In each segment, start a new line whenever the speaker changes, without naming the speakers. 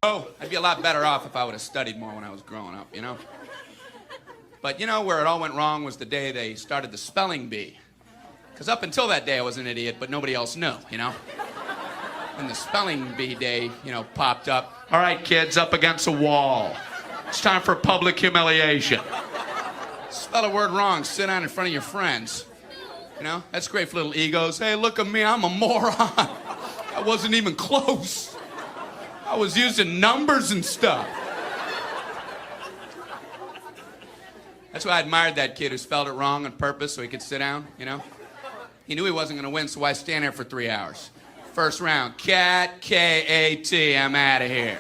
go. I'd be a lot better off if I would have studied more when I was growing up, you know? But you know where it all went wrong was the day they started the spelling bee. Because up until that day I was an idiot, but nobody else knew, you know? And the spelling bee day, you know, popped up. All right, kids, up against a wall. It's time for public humiliation. Spell a word wrong, sit down in front of your friends. You know, that's great for little egos. Hey, look at me, I'm a moron. I wasn't even close. I was using numbers and stuff. That's why I admired that kid who spelled it wrong on purpose so he could sit down, you know? He knew he wasn't gonna win, so why stand there for 3 hours? First round, cat, K-A-T, I'm out of here.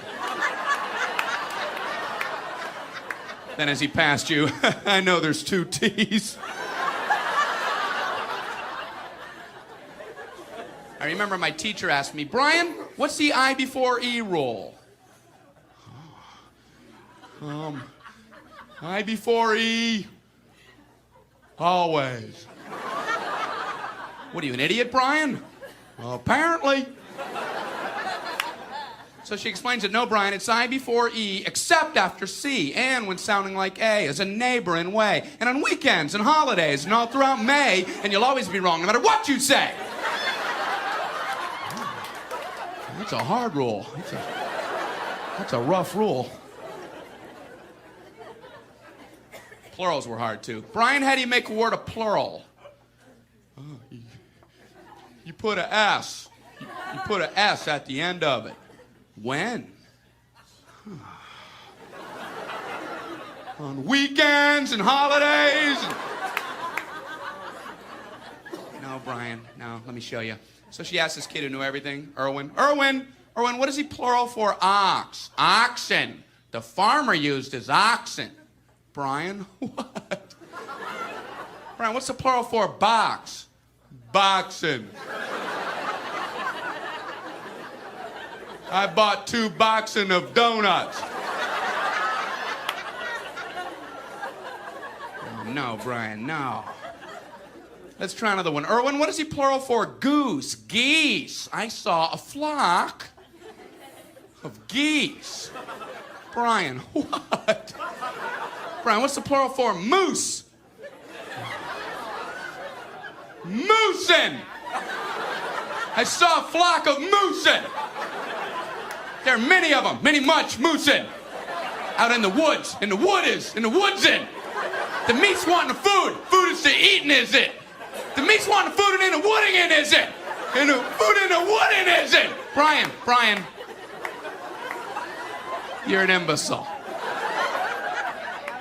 Then as he passed you, I know there's 2 T's. I remember my teacher asked me, Brian, what's the I before E rule? I before E, always. What are you, an idiot, Brian? Well, apparently. So she explains it, no, Brian, it's I before E, except after C, and when sounding like A, as a neighbor in way, and on weekends and holidays, and all throughout May, and you'll always be wrong, no matter what you say. That's a hard rule. That's a rough rule. Plurals were hard, too. Brian, how do you make a word a plural? You put a S. You put a S at the end of it. When? On weekends and holidays. No, Brian, no, let me show you. So she asked this kid who knew everything, Erwin, what is he plural for ox? Oxen. The farmer used his oxen. Brian, what? Brian, what's the plural for box? Boxing. I bought 2 boxing of donuts. Oh, no, Brian, no. Let's try another one. Erwin, what is he plural for goose? Geese. I saw a flock of geese. Brian, what? Brian, what's the plural for moose? Moosin'. I saw a flock of moosin'. There are many of them, much moosin'. Out in the woods, in the woodsin'. The meat's wanting the food. Food is to eatin', is it? The meat's wanting the food and in the wooding, is it? And the food in the wooding, is it? Brian, you're an imbecile.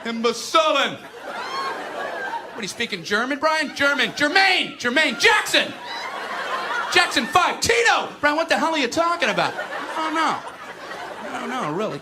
Imbecilin'. What, are you speaking German, Brian? German. Jermaine. Jackson. Jackson 5. Tito. Brian, what the hell are you talking about? I don't know, really.